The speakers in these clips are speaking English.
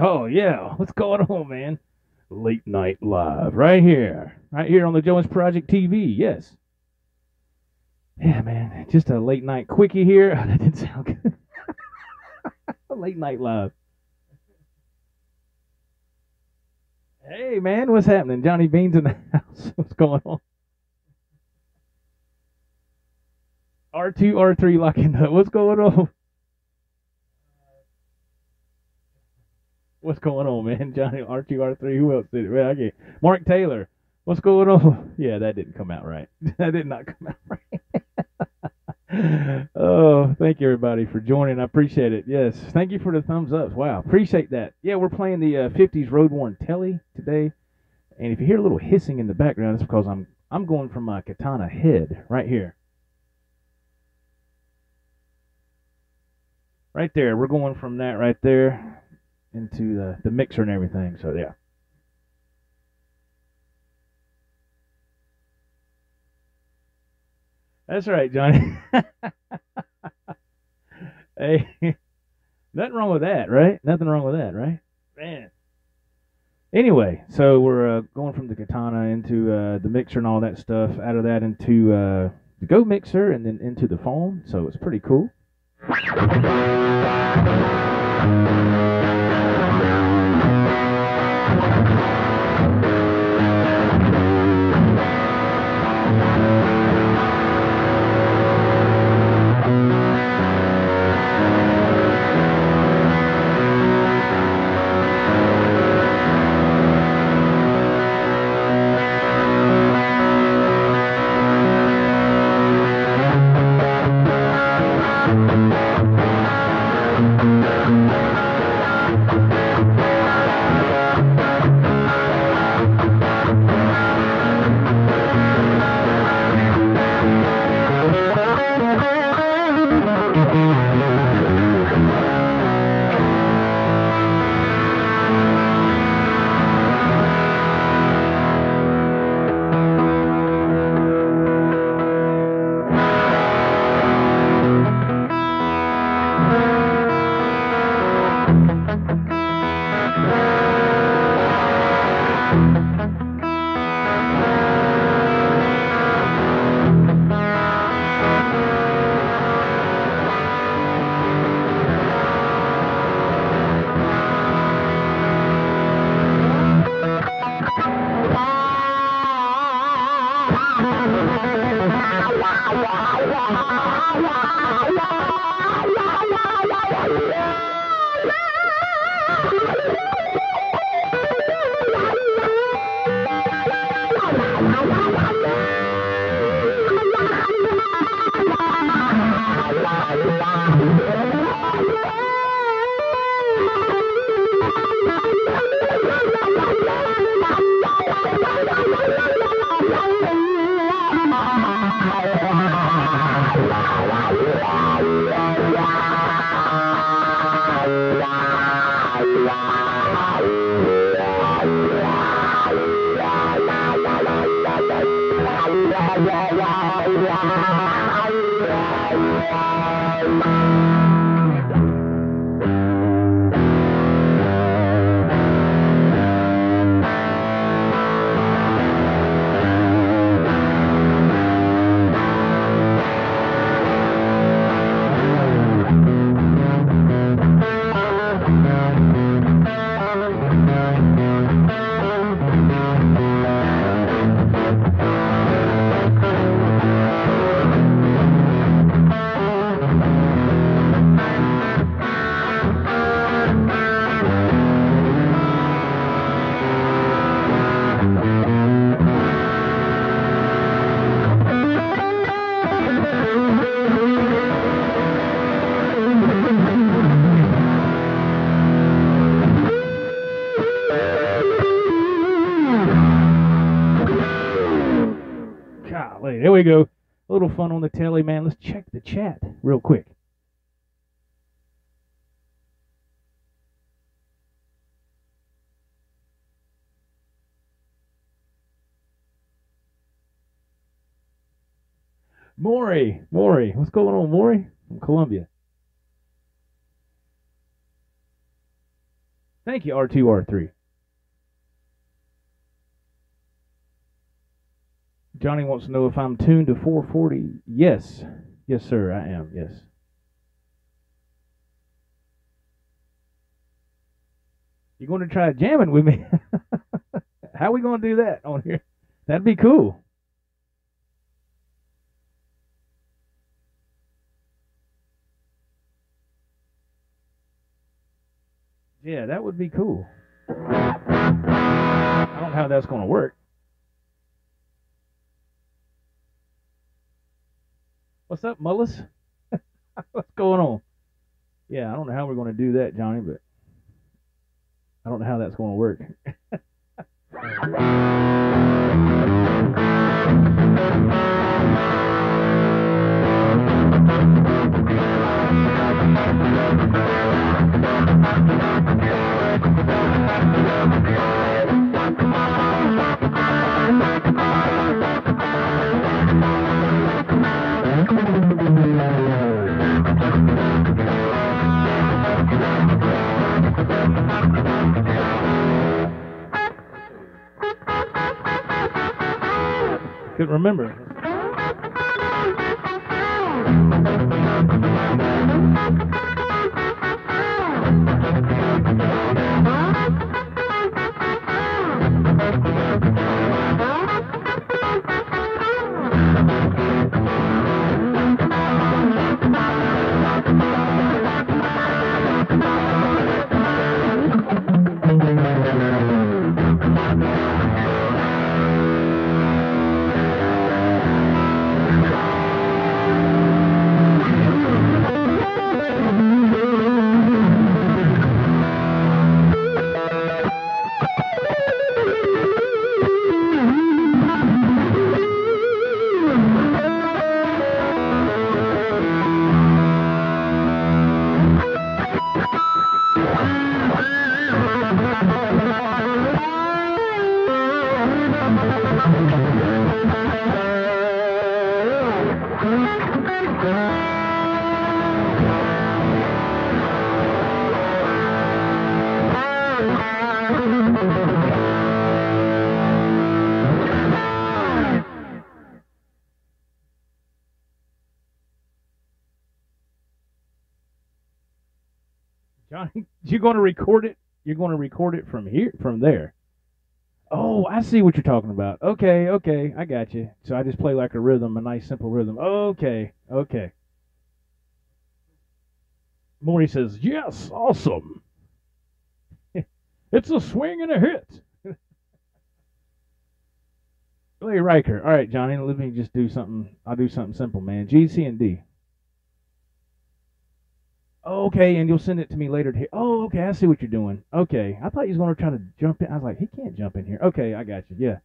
Oh, yeah. What's going on, man? Late Night Live. Right here on the Jones Project TV. Yes. Yeah, man. Just a late night quickie here. That didn't sound good. Late Night Live. Hey, man. What's happening? Johnny Bean's in the house. What's going on? R2, R3 locking up. What's going on? What's going on, man? Johnny, R2, R3. Who else did it? Man, I can't. Mark Taylor. What's going on? Yeah, that didn't come out right. That did not come out right. Oh, thank you, everybody, for joining. I appreciate it. Yes, thank you for the thumbs up. Wow, appreciate that. Yeah, we're playing the 50s Road Worn Telly today. And if you hear a little hissing in the background, it's because I'm going from my Katana head right here. Right there. We're going from that right there into the mixer and everything. So, yeah. That's right, Johnny. Hey, nothing wrong with that, right? Nothing wrong with that, right? Man. Anyway, so we're going from the Katana into the mixer and all that stuff, out of that into the Go mixer, and then into the phone. So it's pretty cool. Golly, there we go. A little fun on the telly, man. Let's check the chat real quick. Maury, what's going on, Maury? From Columbia. Thank you, R2R3. Johnny wants to know if I'm tuned to 440. Yes. Yes, sir, I am. Yes. You going to try jamming with me? How are we going to do that on here? That'd be cool. Yeah, that would be cool. I don't know how that's going to work. What's up, Mullis? What's going on? Yeah, I don't know how we're going to do that, Johnny, but I don't know how that's going to work. Couldn't remember. Johnny, you're going to record it? You're going to record it from here, from there. Oh, I see what you're talking about. Okay, I got you. So I just play like a rhythm, a nice simple rhythm. Okay. Maury says, yes, awesome. It's a swing and a hit. Larry Riker. All right, Johnny, let me just do something. I'll do something simple, man. G, C, and D. Okay, and you'll send it to me later. Oh, okay, I see what you're doing. Okay, I thought you was going to try to jump in. I was like, he can't jump in here. Okay, I got you. Yeah.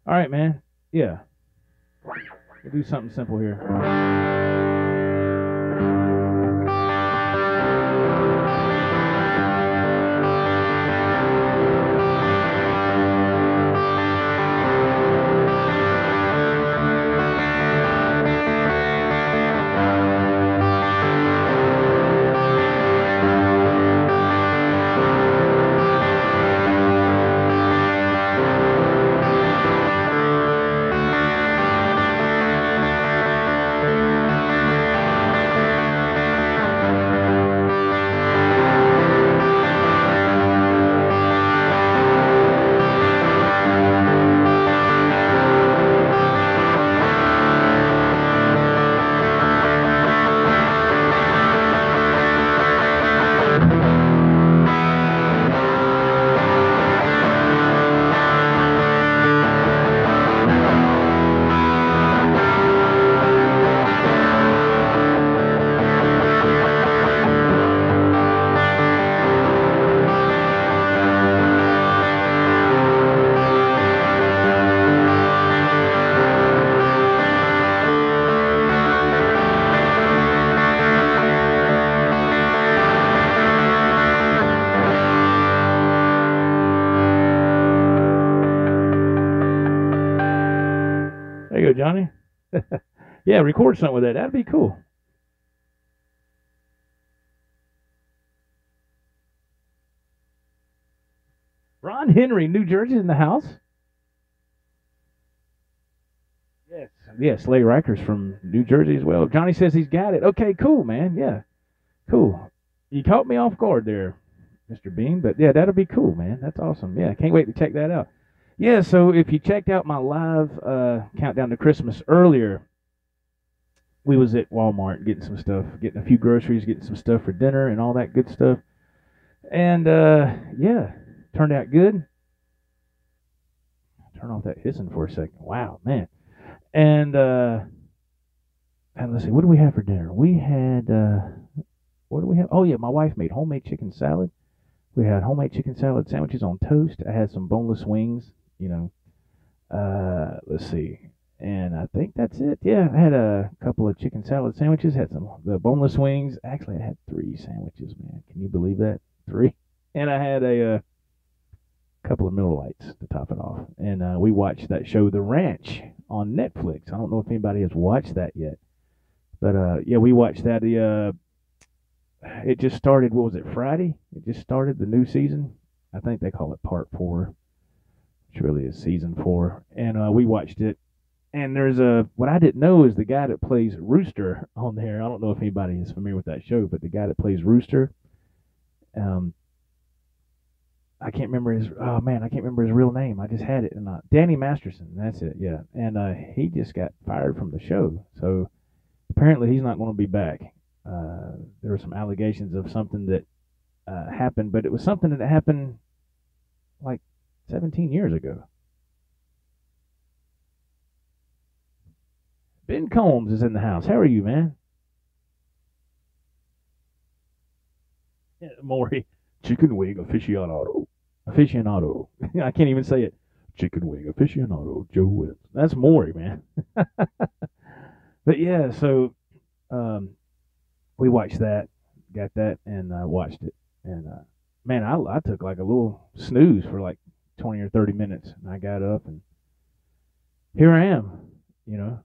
All right, man. Yeah. We'll do something simple here. go, Johnny. Yeah, record something with that. That'd be cool. Ron Henry, New Jersey, in the house. Yes, yes. Slay Riker's from New Jersey as well. Johnny says he's got it. Okay, cool, man. Yeah, cool. You caught me off guard there, Mr. Bean. But yeah, that'll be cool, man. That's awesome. Yeah, can't wait to check that out. Yeah, so if you checked out my live countdown to Christmas earlier, we was at Walmart getting some stuff, getting a few groceries, getting some stuff for dinner and all that good stuff. And yeah, turned out good. Turn off that hissing for a second. Wow, man. And let's see, what do we have for dinner? We had what do we have? Oh yeah, my wife made homemade chicken salad. We had homemade chicken salad sandwiches on toast. I had some boneless wings, you know. Let's see. And I think that's it. Yeah, I had a couple of chicken salad sandwiches, had some the boneless wings. Actually, I had 3 sandwiches, man. Can you believe that? 3. And I had a couple of Miller Lights to top it off. And we watched that show, The Ranch, on Netflix. I don't know if anybody has watched that yet. But yeah, we watched that. It just started, what was it, Friday? It just started the new season. I think they call it Part 4, which really is Season 4. And we watched it. And there's what I didn't know is the guy that plays Rooster on there. I don't know if anybody is familiar with that show, but the guy that plays Rooster, I can't remember his, oh man, I can't remember his real name. I just had it. And Danny Masterson, that's it, yeah. And he just got fired from the show. So apparently he's not going to be back. There were some allegations of something that happened, but it was something that happened like 17 years ago. Ben Combs is in the house. How are you, man? Yeah, Maury, chicken wing aficionado. Aficionado. I can't even say it. Chicken wing aficionado, Joe Wentz. That's Maury, man. But yeah, so we watched that, got that, and watched it. And man, I took like a little snooze for like 20 or 30 minutes, and I got up, and here I am, you know.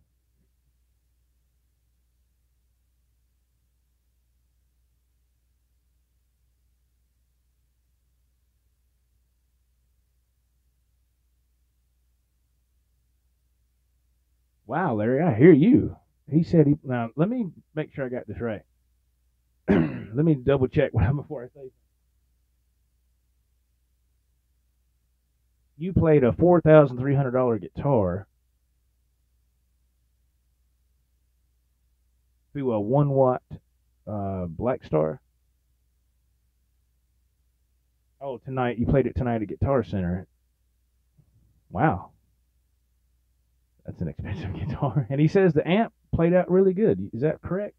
Wow, Larry, I hear you. He said he. Now, let me make sure I got this right. Let me double check before I say. You played a $4,300 guitar through a 1 watt Black Star. Oh, tonight you played it tonight at Guitar Center. Wow, that's an expensive guitar. And he says the amp played out really good. Is that correct?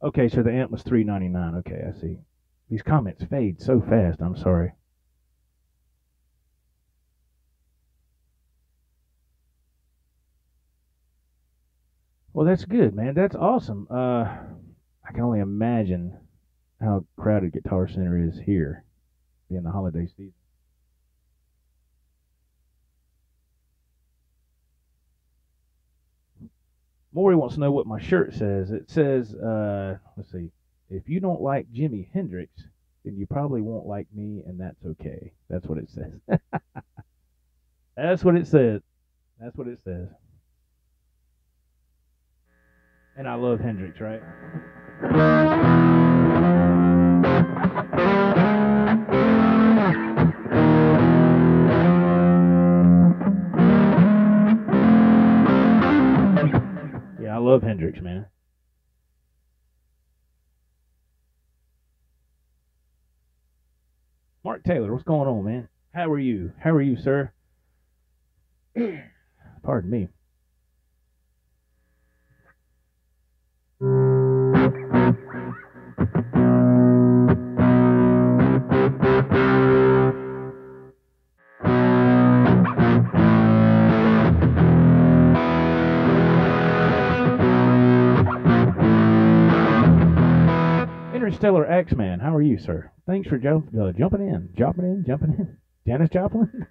Okay, so the amp was $399. Okay, I see. These comments fade so fast. I'm sorry. Well, that's good, man. That's awesome. I can only imagine how crowded Guitar Center is here in the holiday season. Maury wants to know what my shirt says. It says, let's see, if you don't like Jimi Hendrix, then you probably won't like me, and that's okay. That's what it says. That's what it says. That's what it says. And I love Hendrix, right? Yeah, I love Hendrix, man. Mark Taylor, what's going on, man? How are you? How are you, sir? Pardon me. Interstellar X-Man, how are you, sir? Thanks for jumping in. Janis Joplin?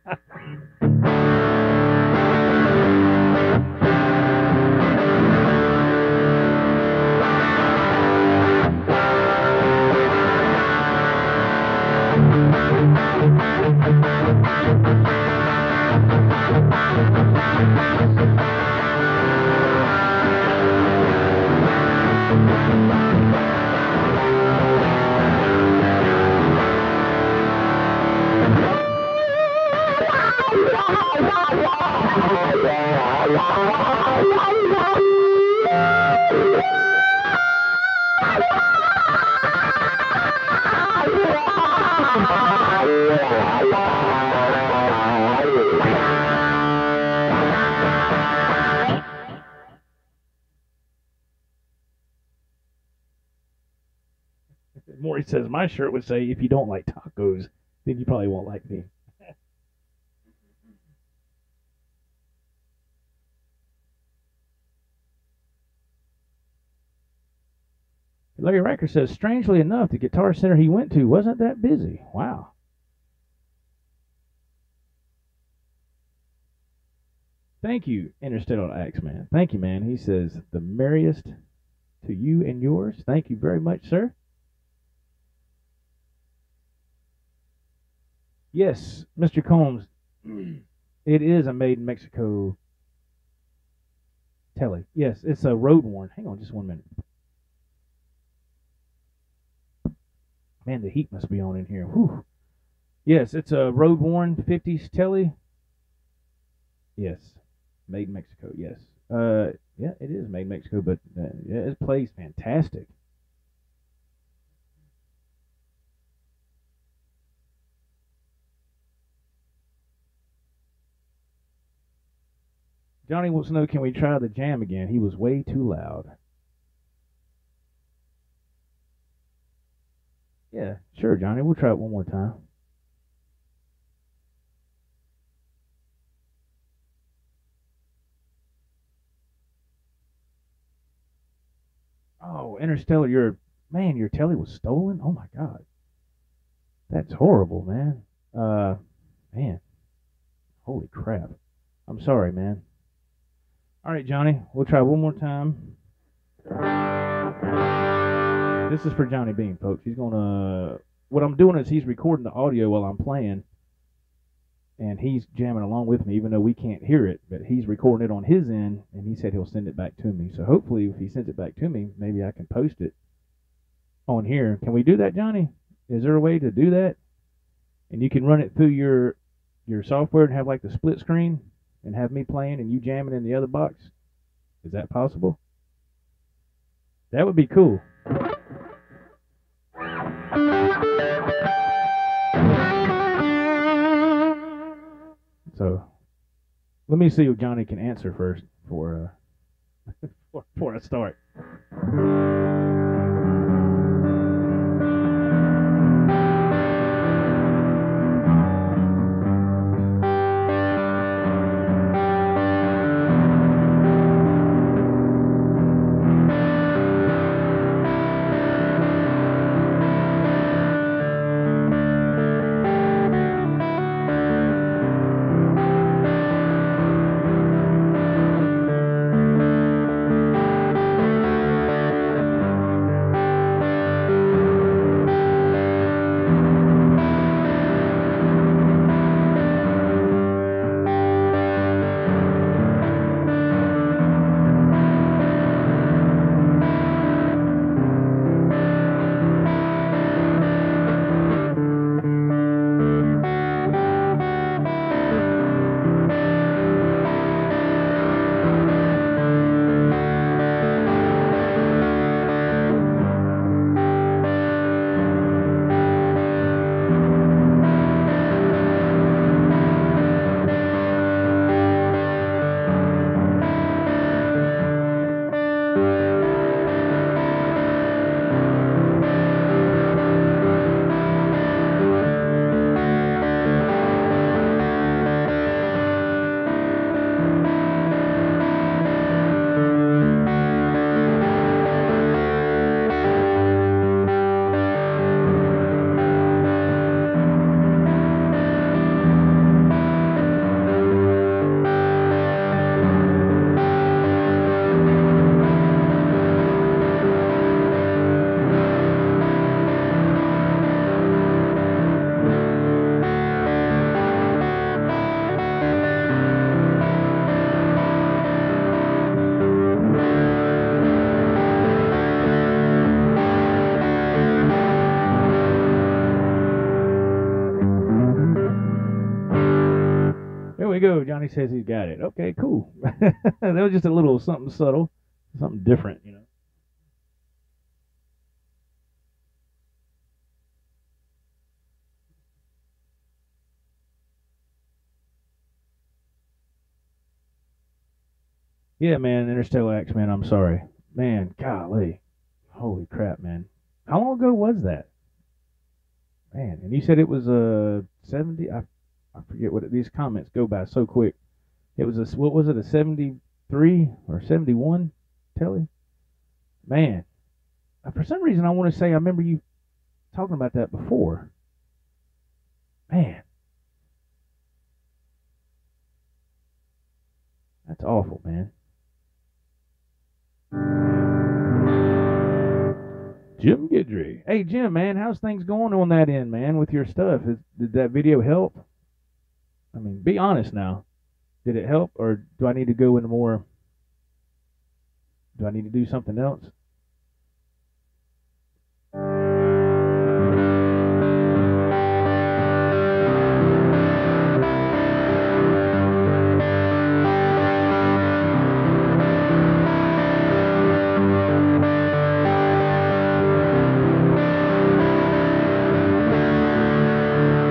Maury says, my shirt would say, if you don't like tacos, then you probably won't like me. Larry Riker says, strangely enough, the Guitar Center he went to wasn't that busy. Wow. Thank you, Interstellar Axe Man. Thank you, man. He says, the merriest to you and yours. Thank you very much, sir. Yes, Mr. Combs, it is a made in Mexico telly. Yes, it's a road worn. Hang on just 1 minute. Man, the heat must be on in here. Whew. Yes, it's a road worn 50s telly. Yes, made in Mexico. Yes. Yeah, it is made in Mexico, but yeah, it plays fantastic. Johnny wants to know, can we try the jam again? He was way too loud. Yeah, sure, Johnny. We'll try it one more time. Oh, Interstellar, your telly was stolen? Oh my God. That's horrible, man. Man, holy crap. I'm sorry, man. All right, Johnny, we'll try one more time. This is for Johnny Bean, folks. He's gonna. What I'm doing is he's recording the audio while I'm playing, and he's jamming along with me, even though we can't hear it. But he's recording it on his end, and he said he'll send it back to me. So hopefully, if he sends it back to me, maybe I can post it on here. Can we do that, Johnny? Is there a way to do that? And you can run it through your software and have like the split screen, and have me playing and you jamming in the other box. Is that possible? That would be cool. So let me see if Johnny can answer first for for a start. go. Johnny says he's got it. Okay, cool. That was just a little something subtle, something different, you know. Yeah, man, Interstellar X, man, I'm sorry. Man, golly. Holy crap, man. How long ago was that? Man, and you said it was 70. I forget what these comments go by so quick. It was a what was it, a 73 or 71, Telly? Man, for some reason I want to say I remember you talking about that before. Man, that's awful, man. Jim Gidry. Hey, Jim, man, how's things going on that end, man, with your stuff? Did that video help? I mean, be honest now. Did it help, or do I need to go into more? Do I need to do something else?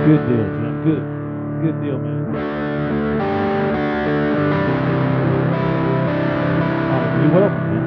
Good deal, Jim. Good deal, man. You're welcome, man.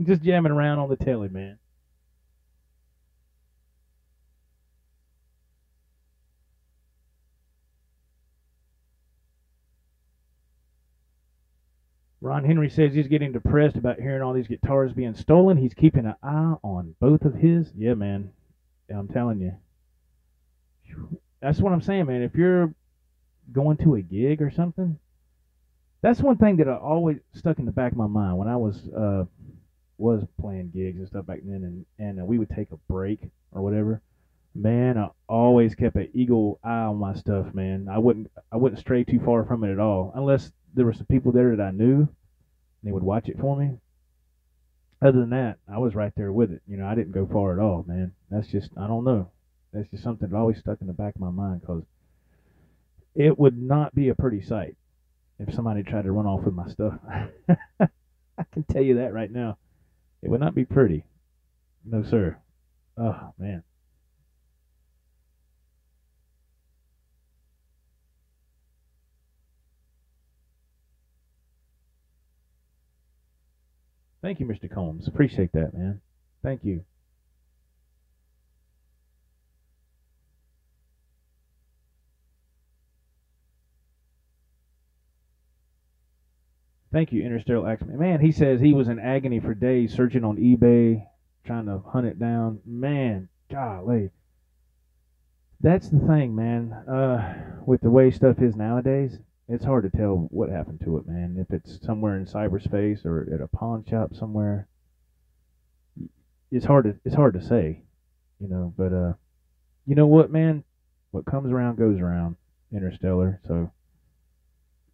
Just jamming around on the telly, man. Ron Henry says he's getting depressed about hearing all these guitars being stolen. He's keeping an eye on both of his. Yeah, man. I'm telling you. That's what I'm saying, man. If you're going to a gig or something, that's one thing that I always stuck in the back of my mind when I was playing gigs and stuff back then, and we would take a break or whatever. Man, I always kept an eagle eye on my stuff, man. I wouldn't stray too far from it at all, unless there were some people there that I knew. And they would watch it for me. Other than that, I was right there with it. You know, I didn't go far at all, man. That's just, I don't know. That's just something that always stuck in the back of my mind because it would not be a pretty sight if somebody tried to run off with my stuff. I can tell you that right now. It would not be pretty. No, sir. Oh, man. Thank you, Mr. Combs. Appreciate that, man. Thank you. Thank you, Interstellar Axman. Man, he says he was in agony for days searching on eBay trying to hunt it down. Man, golly. That's the thing, man. With the way stuff is nowadays, it's hard to tell what happened to it, man. If it's somewhere in cyberspace or at a pawn shop somewhere, it's hard to say, But you know what, man? What comes around goes around. Interstellar. So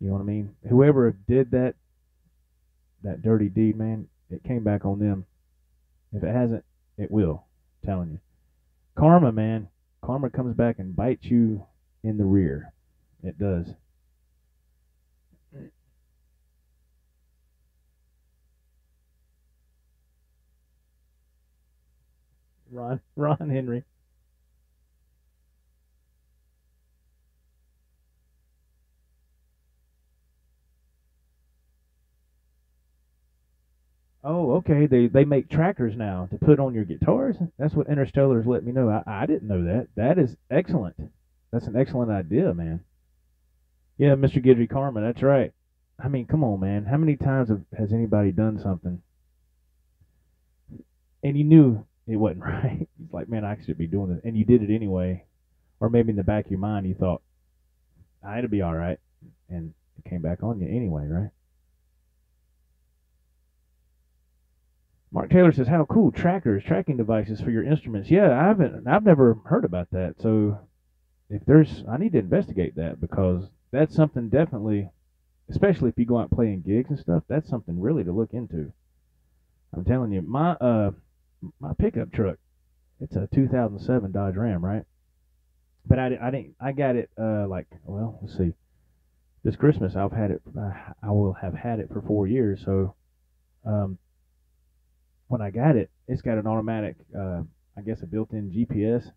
you know what I mean? Whoever did that dirty deed, man, it came back on them. If it hasn't, it will. I'm telling you. Karma, man. Karma comes back and bites you in the rear. It does. Ron Henry. Oh, okay. They make trackers now to put on your guitars. That's what Interstellar's let me know. I didn't know that. That is excellent. That's an excellent idea, man. Yeah, Mr. Gidry Karma. That's right. I mean, come on, man. How many times has anybody done something and you knew it wasn't right? It's like, man, I should be doing this, and you did it anyway. Or maybe in the back of your mind you thought, it'll be all right, and it came back on you anyway, right? Mark Taylor says, "How cool! Tracking devices for your instruments." Yeah, I've never heard about that. So if I need to investigate that because that's something definitely, especially if you go out playing gigs and stuff. That's something really to look into. I'm telling you, my pickup truck, it's a 2007 Dodge Ram, right? But I didn't. I got it like, well, let's see. This Christmas I've had it. I will have had it for 4 years. So um, when I got it, it's got an automatic, I guess, a built-in GPS,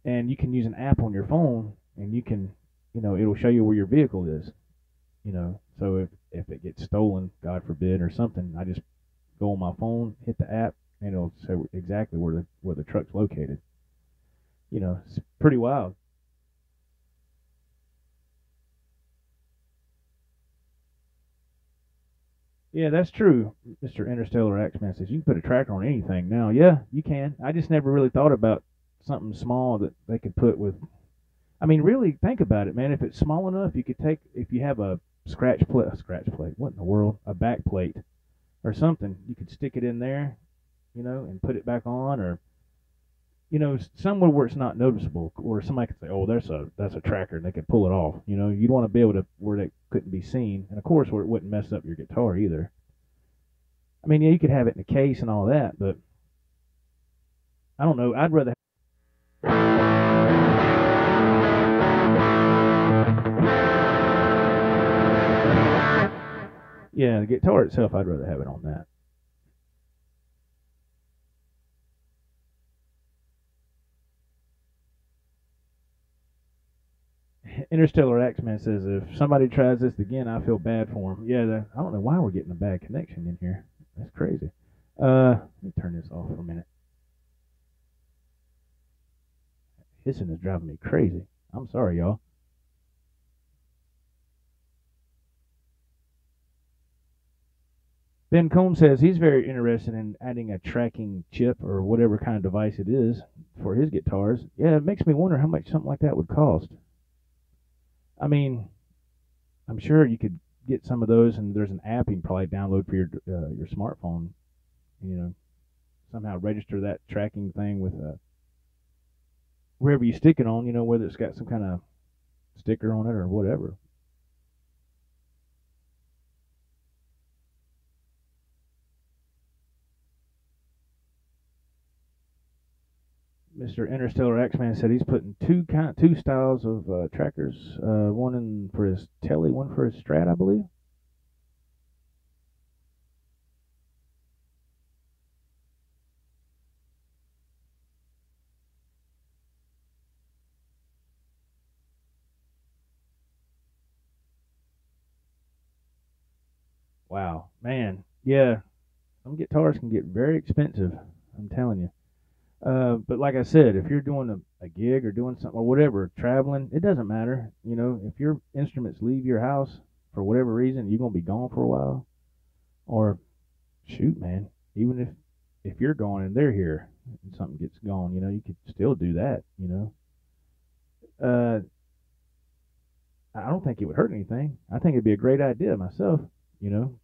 and you can use an app on your phone, and you can, it'll show you where your vehicle is. So if it gets stolen, God forbid, or something, I just go on my phone, hit the app, and it'll say exactly where the truck's located. It's pretty wild. Yeah, that's true. Mr. Interstellar Axeman says you can put a tracker on anything now. Yeah, you can. I just never really thought about something small that they could put with. I mean, really think about it, man. If it's small enough, you could take if you have a scratch plate. What in the world? A back plate or something. You could stick it in there, and put it back on, or somewhere where it's not noticeable, or somebody could say, "Oh, that's a tracker," and they could pull it off. You'd want to be able to where they couldn't be seen, and of course where it wouldn't mess up your guitar either. I mean, yeah, you could have it in a case and all that, but I don't know. I'd rather, yeah, the guitar itself, I'd rather have it on that. Interstellar X-Man says, if somebody tries this again, I feel bad for him. Yeah, I don't know why we're getting a bad connection in here. That's crazy. Let me turn this off for a minute. Hissing is driving me crazy. I'm sorry, y'all. Ben Combs says he's very interested in adding a tracking chip or whatever kind of device it is for his guitars. Yeah, it makes me wonder how much something like that would cost. I mean, I'm sure you could get some of those, and there's an app you can probably download for your smartphone. You know, somehow register that tracking thing with wherever you stick it on. Whether it's got some kind of sticker on it or whatever. Mr. Interstellar X-Man said he's putting two styles of trackers, one in for his Telly, one for his Strat, I believe. Wow, man, yeah, some guitars can get very expensive. I'm telling you. But like I said, if you're doing a gig or doing something or whatever, traveling, it doesn't matter. If your instruments leave your house for whatever reason, you're gonna be gone for a while. Or shoot, man, even if if you're gone and they're here and something gets gone, you could still do that. Uh, I don't think it would hurt anything. I think it'd be a great idea myself, you know.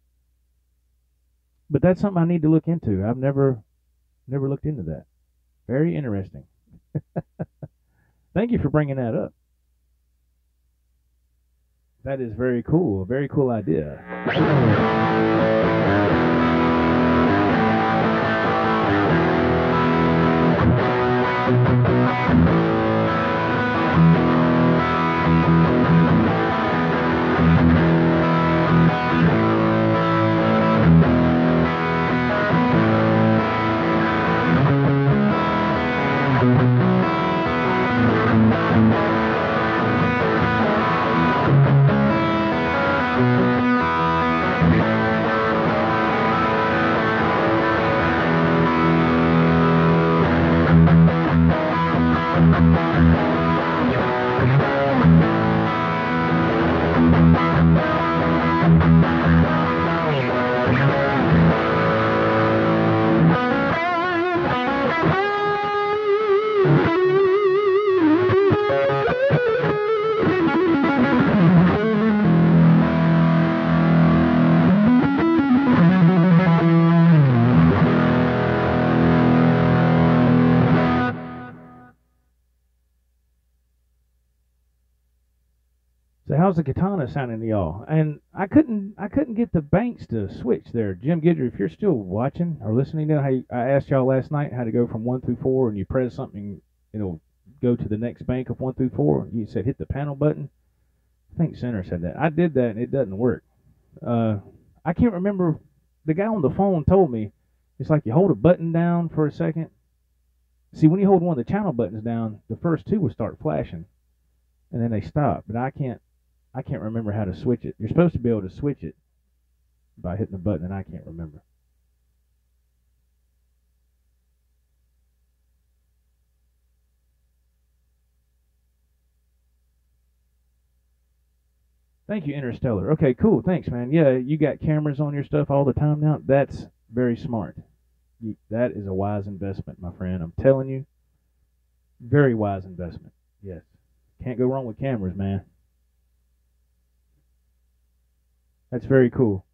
But that's something I need to look into. I've never looked into that. Very interesting. Thank you for bringing that up. That is very cool. A very cool idea. So how's the Katana sounding to y'all? And I couldn't get the banks to switch there. Jim Gidry, if you're still watching or listening, how I asked y'all last night how to go from 1 through 4, and you press something, it'll go to the next bank of 1 through 4. You said hit the panel button. I think Center said that. I did that and it doesn't work. I can't remember. The guy on the phone told me it's like you hold a button down for a second. See, when you hold one of the channel buttons down, the first two will start flashing, and then they stop. But I can't remember how to switch it. You're supposed to be able to switch it by hitting the button, and I can't remember. Thank you, Interstellar. Okay, cool. Thanks, man. Yeah, you got cameras on your stuff all the time now. That's very smart. That is a wise investment, my friend. I'm telling you, very wise investment. Yes. Can't go wrong with cameras, man. That's very cool.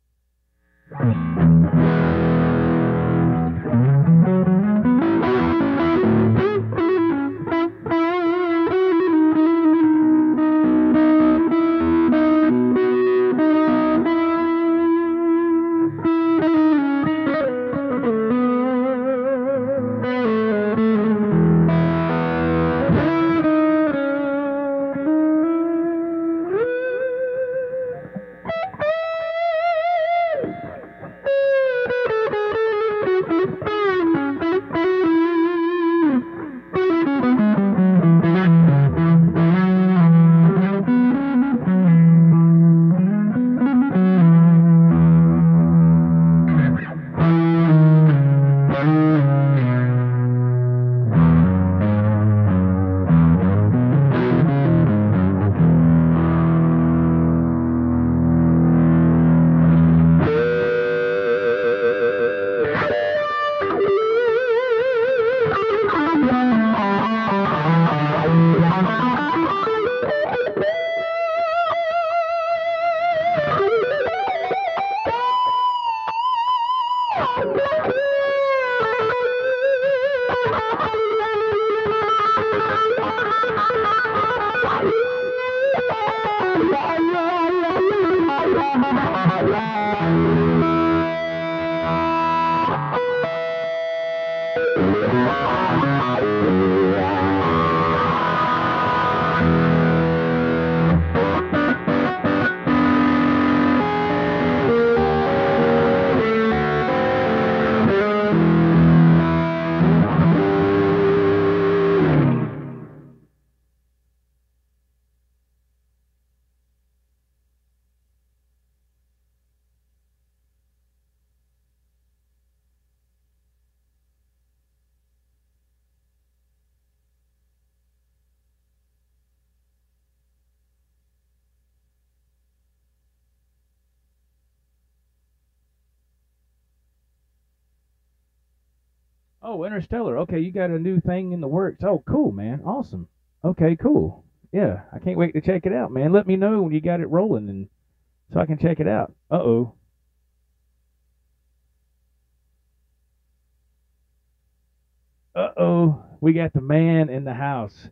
Oh, Interstellar. Okay, you got a new thing in the works. Oh, cool, man. Awesome. Okay, cool. Yeah, I can't wait to check it out, man. Let me know when you got it rolling, and so I can check it out. Uh-oh. Uh-oh. We got the man in the house.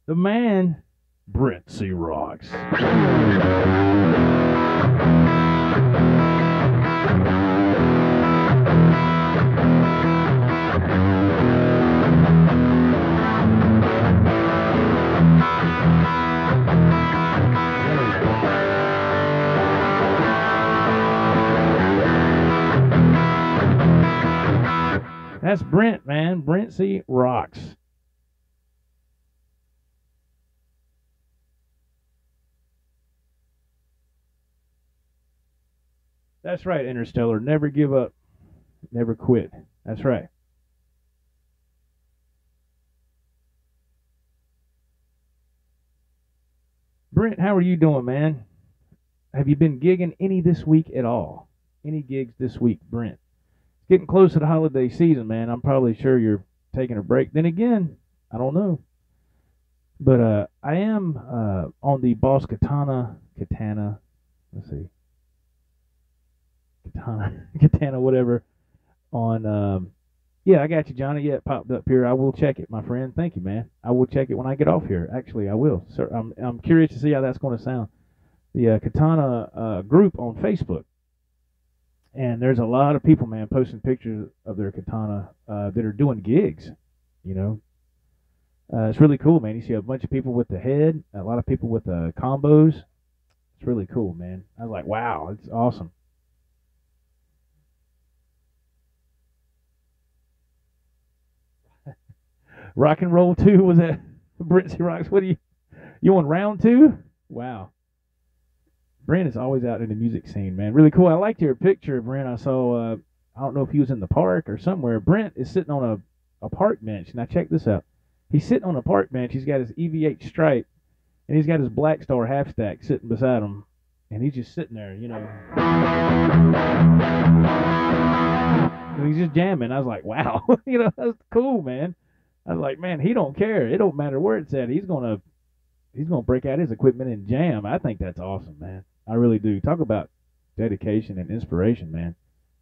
The man, Brent C. Rocks. That's Brent, man. Brent C. Rocks. That's right, Interstellar. Never give up. Never quit. That's right. Brent, how are you doing, man? Have you been gigging any this week at all? Any gigs this week, Brent? It's getting close to the holiday season, man. I'm probably sure you're taking a break. Then again, I don't know. But I am on the Boss Katana. Let's see, Katana, whatever. On yeah, I got you, Johnny. Yeah, it popped up here. I will check it, my friend. Thank you, man. I will check it when I get off here. Actually, I will. Sir, I'm curious to see how that's going to sound. The Katana group on Facebook, and there's a lot of people, man, posting pictures of their Katana that are doing gigs. You know, it's really cool, man. You see a bunch of people with the head, a lot of people with combos. It's really cool, man. I was like, wow, it's awesome. Rock and roll two was that Britzy Rocks? What do you on round two? Wow, Brent is always out in the music scene, man. Really cool. I liked your picture, Brent. I saw. I don't know if he was in the park or somewhere. Brent is sitting on a park bench. Now check this out. He's sitting on a park bench. He's got his EVH stripe, and he's got his Black Star half stack sitting beside him, and he's just sitting there, you know. And he's just jamming. I was like, wow, you know, that's cool, man. I was like, man, he don't care. It don't matter where it's at. He's gonna break out his equipment and jam. I think that's awesome, man. I really do. Talk about dedication and inspiration, man.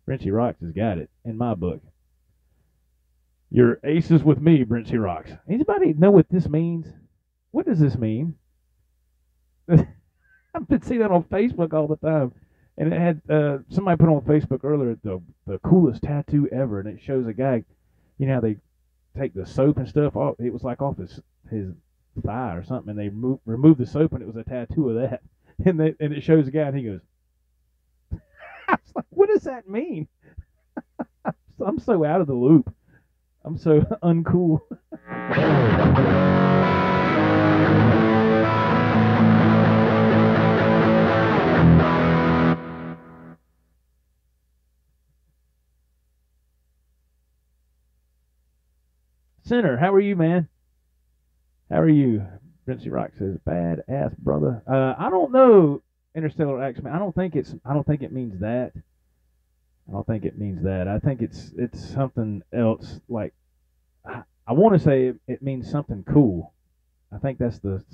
Brinchy Rocks has got it in my book. Your aces with me, Brinchy Rocks. Anybody know what this means? What does this mean? I've been seeing that on Facebook all the time, and it had somebody put on Facebook earlier the coolest tattoo ever, and it shows a guy. You know how they take the soap and stuff off. It was like off his thigh or something, and they removed the soap, and it was a tattoo of that. And it shows the guy, and he goes, I was like, what does that mean? I'm so out of the loop. I'm so uncool. Center, how are you, man? How are you? Princey Rock says, "Bad ass brother." I don't know, Interstellar X Man. I don't think it means that. I don't think it means that. I think it's something else. Like I want to say it means something cool. I think that's the.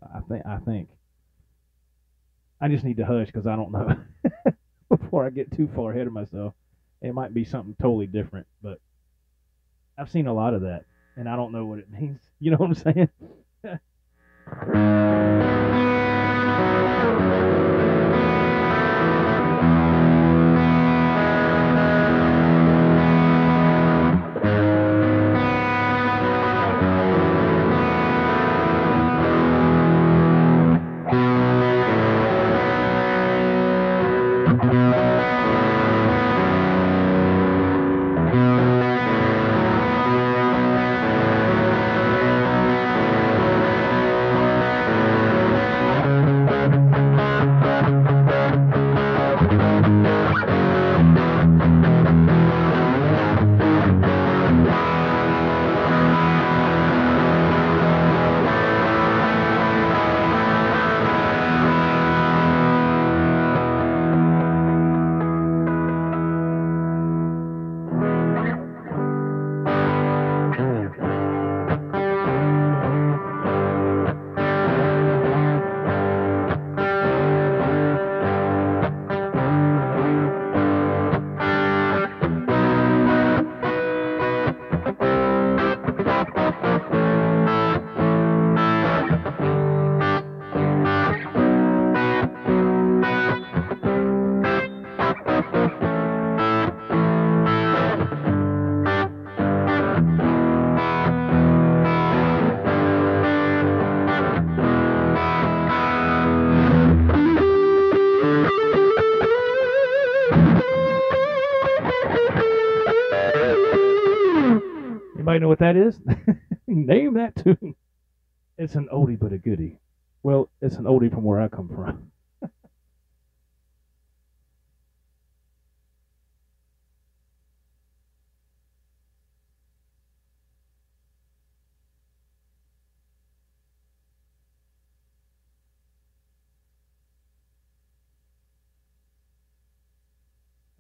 I think. I just need to hush because I don't know before I get too far ahead of myself. It might be something totally different, but I've seen a lot of that, and I don't know what it means. You know what I'm saying? Anybody know what that is? Name that tune. It's an oldie but a goodie. Well, it's an oldie from where I come from.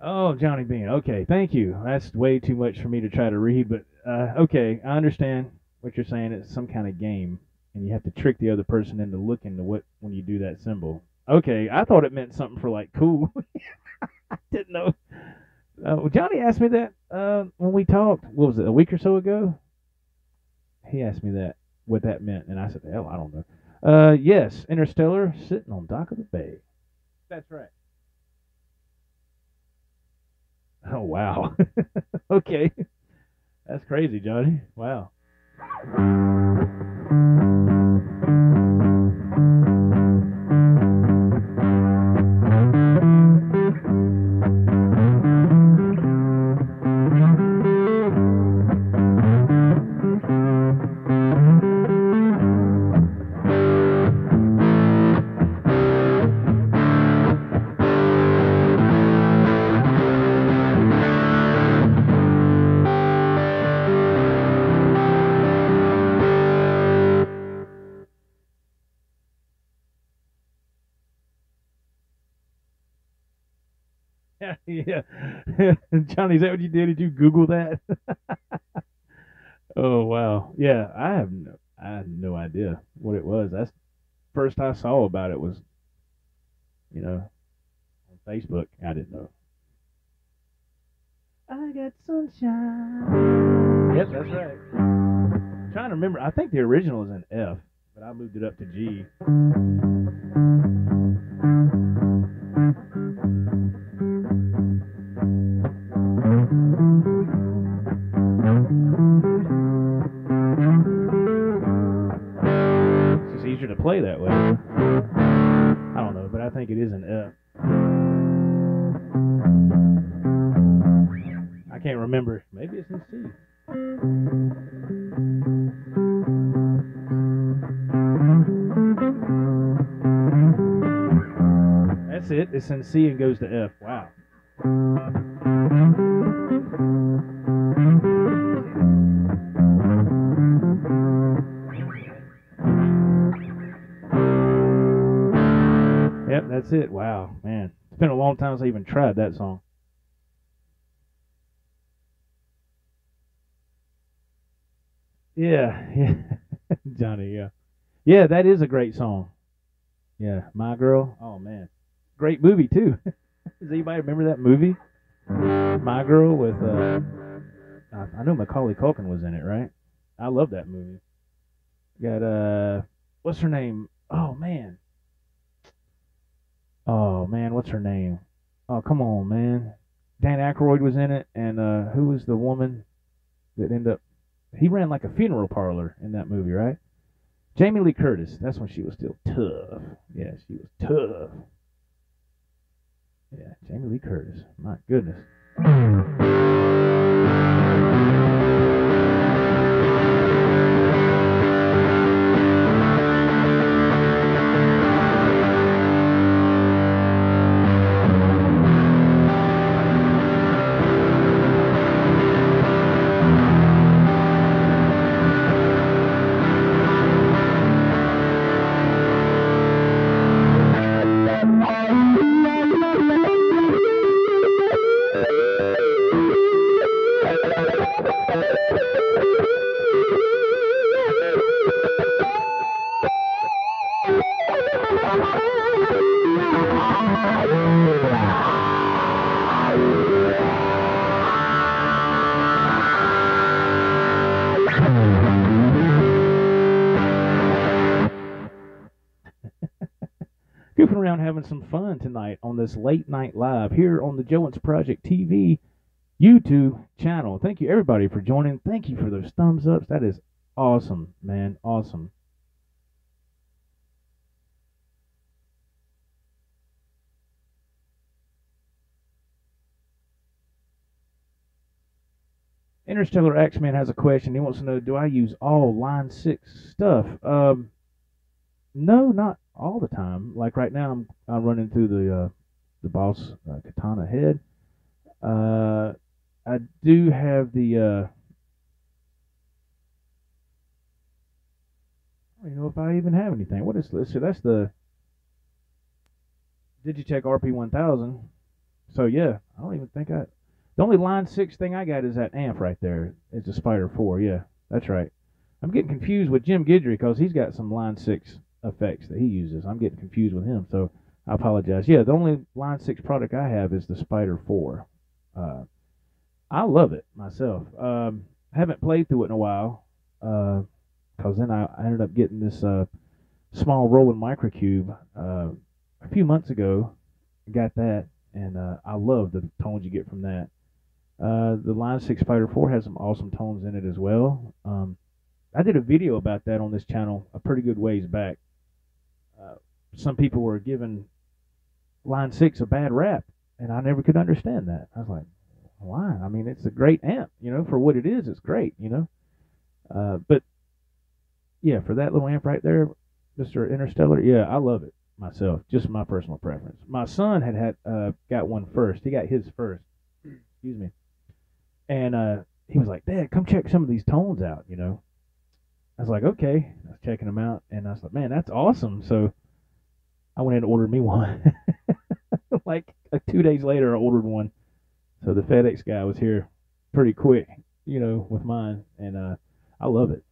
Oh, Johnny Bean. Okay, thank you. That's way too much for me to try to read, but okay, I understand what you're saying. It's some kind of game, and you have to trick the other person into looking to what when you do that symbol. Okay, I thought it meant something for like cool. I didn't know. Well, Johnny asked me that when we talked. What was it, a week or so ago? He asked me that what that meant, and I said, "Hell, I don't know." Yes, Interstellar, sitting on dock of the bay. That's right. Oh wow. Okay, that's crazy, Johnny. Wow. Yeah, yeah. Johnny, is that what you did? Did you Google that? Oh wow. Yeah, I had no idea what it was. That's first I saw about it was, you know, on Facebook. I didn't know. I got sunshine. Yep, that's right. I'm trying to remember. I think the original is in F, but I moved it up to G. It's just easier to play that way. I don't know, but I think it is in F. I can't remember. Maybe it's in C. That's it. It's in C and goes to F. Wow. Yep, that's it. Wow, man. It's been a long time since I even tried that song. Yeah, yeah. Johnny, yeah. Yeah, that is a great song. Yeah, My Girl. Oh man. Great movie too. Does anybody remember that movie? My Girl with I know Macaulay Culkin was in it, right? I love that movie. Got what's her name? Oh man. Oh man, what's her name? Oh come on, man. Dan Aykroyd was in it, and who was the woman that ended up? He ran like a funeral parlor in that movie, right? Jamie Lee Curtis. That's when she was still tough. Yeah, she was tough. Yeah, Jamie Lee Curtis. My goodness. Goofing around having some fun tonight on this late night live here on the Joe Project TV YouTube channel. Thank you everybody for joining. Thank you for those thumbs ups. That is awesome, man. Awesome. Interstellar X-Man has a question. He wants to know, do I use all Line 6 stuff? No, not all the time. Like right now, I'm running through the boss Katana head. Uh, I do have I don't even know if I even have anything. What is this? So that's the Digitech RP 1000. So yeah, I don't even think I. The only Line 6 thing I got is that amp right there. It's a Spider 4. Yeah, that's right. I'm getting confused with Jim Guidry because he's got some Line 6 effects that he uses. I'm getting confused with him, so I apologize. Yeah, the only Line 6 product I have is the Spider 4. Uh, I love it myself. Haven't played through it in a while because then I ended up getting this small rolling microcube a few months ago. Got that, and I love the tones you get from that. The Line 6 Spider 4 has some awesome tones in it as well. I did a video about that on this channel a pretty good ways back. Uh, some people were giving Line 6 a bad rap, and I never could understand that. I was like, why? I mean, it's a great amp, for what it is, it's great. But yeah, for that little amp right there, Mr. Interstellar, yeah, I love it myself. Just my personal preference. My son had got one first. He got his first. Excuse me. And he was like, Dad, come check some of these tones out. I was like, okay. I was checking them out, and I was like, man, that's awesome. So I went in and ordered me one. Like 2 days later, I ordered one. So the FedEx guy was here pretty quick, with mine, and I love it.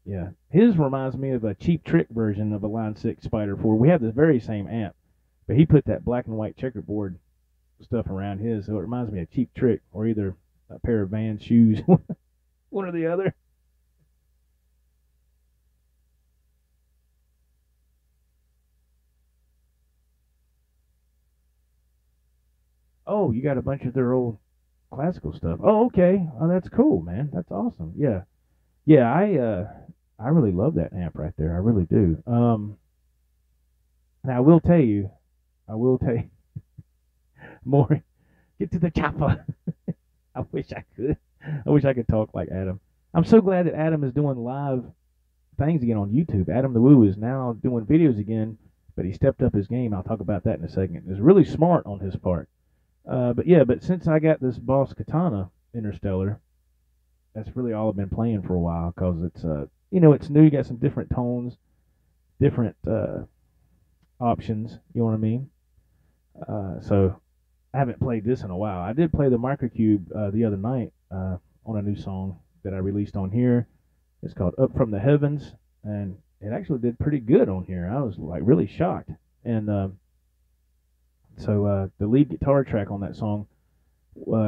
Yeah, his reminds me of a Cheap Trick version of a Line 6 Spider 4. We have the very same amp, but he put that black and white checkerboard stuff around his, so it reminds me of Cheap Trick or either a pair of Vans shoes, one or the other. Oh, you got a bunch of their old classical stuff. Oh, okay. Oh, that's cool, man. That's awesome. Yeah, yeah. I really love that amp right there. I really do. Now I will tell you more. Get to the chopper. I wish I could. I wish I could talk like Adam. I'm so glad that Adam is doing live things again on YouTube. Adam the Woo is now doing videos again, but he stepped up his game. I'll talk about that in a second. It's really smart on his part. But yeah, but since I got this Boss Katana Interstellar, that's really all I've been playing for a while because it's new. You got some different tones, different options. You know what I mean? So I haven't played this in a while. I did play the Microcube the other night on a new song that I released on here. It's called Up From the Heavens, and it actually did pretty good on here. I was like really shocked. And so the lead guitar track on that song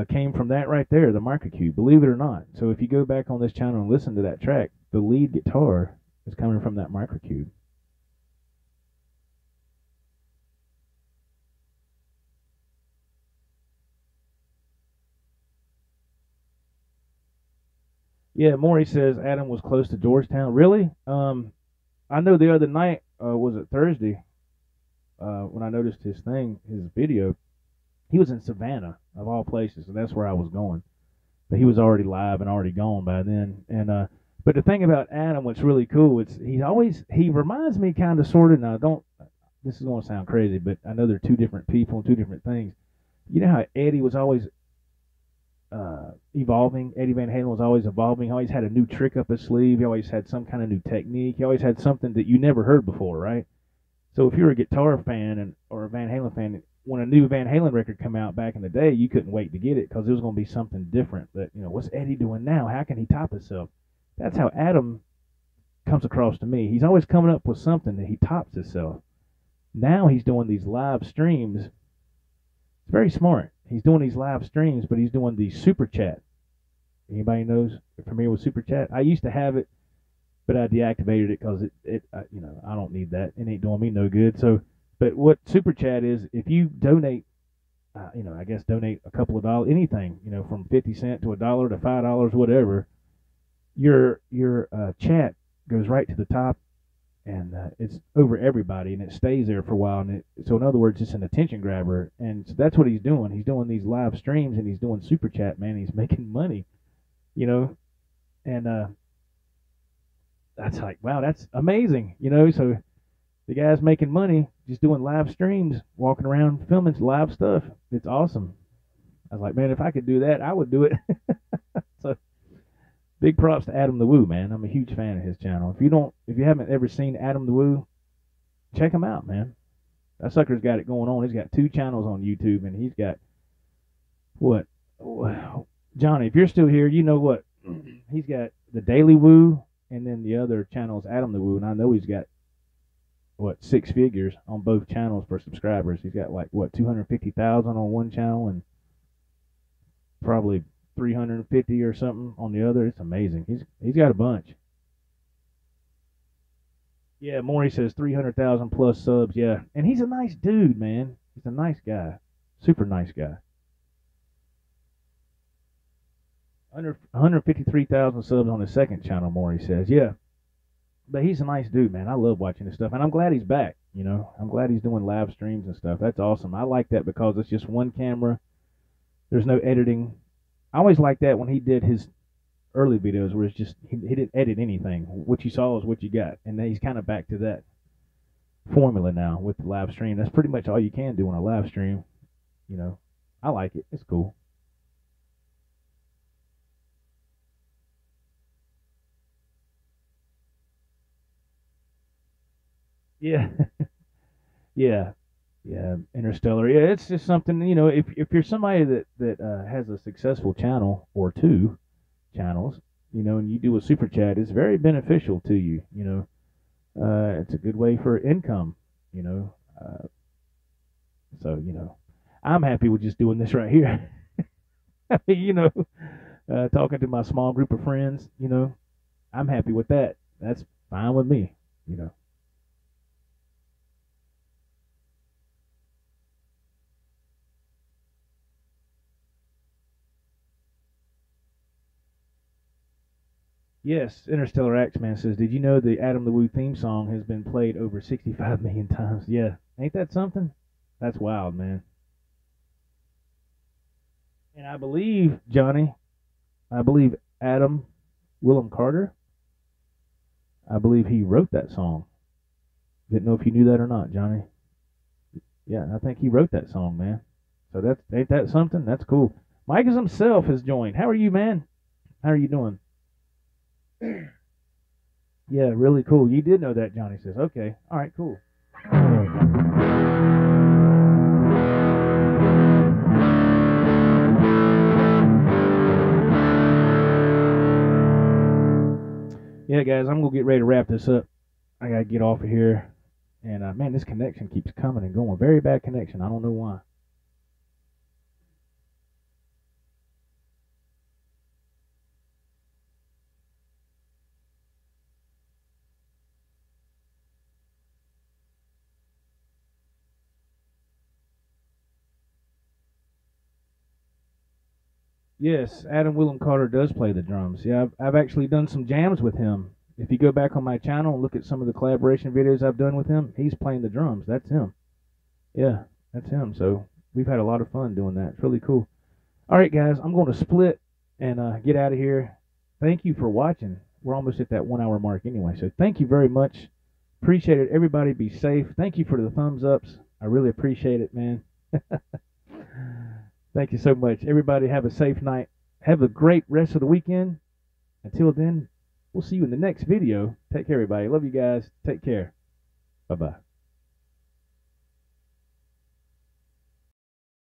came from that right there, the Microcube, believe it or not. So if you go back on this channel and listen to that track, the lead guitar is coming from that Microcube. Yeah, Maury says Adam was close to Georgetown. Really? I know the other night, was it Thursday, when I noticed his video, he was in Savannah, of all places, and that's where I was going. But he was already live and already gone by then. And but the thing about Adam, what's really cool, he reminds me kind of sort of. Now, don't. This is going to sound crazy, but I know they're two different people, two different things. You know how Eddie was always evolving. Eddie Van Halen was always evolving. He always had a new trick up his sleeve. He always had some kind of new technique. He always had something that you never heard before, right? So if you're a guitar fan or a Van Halen fan, when a new Van Halen record come out back in the day, you couldn't wait to get it because it was going to be something different. That what's Eddie doing now? How can he top himself? That's how Adam comes across to me. He's always coming up with something that he tops himself. Now he's doing these live streams. It's very smart. He's doing these live streams, but he's doing the super chat. Anybody knows familiar with super chat? I used to have it, but I deactivated it because I don't need that. It ain't doing me no good. So, but what super chat is, if you donate, I guess donate a couple of dollars, anything, from 50 cents to $1 to $5, whatever, your chat goes right to the top, and it's over everybody, and it stays there for a while. And so in other words, it's an attention grabber, and so that's what he's doing. He's doing these live streams, and he's doing super chat. Man, he's making money. you know, and that's like, wow, that's amazing, you know. So the guy's making money just doing live streams, walking around filming live stuff. It's awesome. I was like, man, if I could do that, I would do it. So big props to Adam the Woo, man. I'm a huge fan of his channel. If you haven't ever seen Adam the Woo, check him out, man. That sucker's got it going on. He's got 2 channels on YouTube, and he's got what? Johnny, if you're still here, you know what? He's got the Daily Woo, and then the other channel is Adam the Woo, and I know he's got what 6 figures on both channels for subscribers. He's got like what 250,000 on one channel and probably 350 or something on the other. It's amazing. He's got a bunch. Yeah, Maury says 300,000 plus subs. Yeah, and he's a nice dude, man. He's a nice guy, super nice guy. Under 153,000 subs on his second channel, Maury says. Yeah, but he's a nice dude, man. I love watching his stuff, and I'm glad he's back. You know, I'm glad he's doing live streams and stuff. That's awesome. I like that because it's just one camera. There's no editing. I always liked that when he did his early videos where it's just he didn't edit anything. What you saw is what you got, and then he's kind of back to that formula now with the live stream. That's pretty much all you can do on a live stream. You know, I like it. It's cool. Yeah, yeah, yeah. Interstellar. Yeah, it's just something. You know, if you're somebody that has a successful channel or 2 channels, you know, and you do a super chat, it's very beneficial to you. You know, it's a good way for income. You know, so you know, I'm happy with just doing this right here. You know, talking to my small group of friends. You know, I'm happy with that. That's fine with me. You know. Yes, Interstellar Axeman says, did you know the Adam the Woo theme song has been played over 65 million times? Yeah. Ain't that something? That's wild, man. And I believe, Johnny, I believe Adam Willem Carter, I believe he wrote that song. Didn't know if you knew that or not, Johnny. Yeah, I think he wrote that song, man. So that's ain't that something? That's cool. Mike himself has joined. How are you, man? How are you doing? Yeah, really cool. You did know that, Johnny says. Okay. All right, cool. Yeah, guys, I'm going to get ready to wrap this up. I got to get off of here. And, man, this connection keeps coming and going. Very bad connection. I don't know why. Yes, Adam Willem Carter does play the drums. Yeah, I've actually done some jams with him. If you go back on my channel and look at some of the collaboration videos I've done with him, he's playing the drums. That's him. Yeah, that's him. So we've had a lot of fun doing that. It's really cool. All right, guys, I'm going to split and get out of here. Thank you for watching. We're almost at that 1 hour mark anyway. So thank you very much. Appreciate it. Everybody be safe. Thank you for the thumbs ups. I really appreciate it, man. Thank you so much. Everybody have a safe night. Have a great rest of the weekend. Until then, we'll see you in the next video. Take care, everybody. Love you guys. Take care. Bye-bye.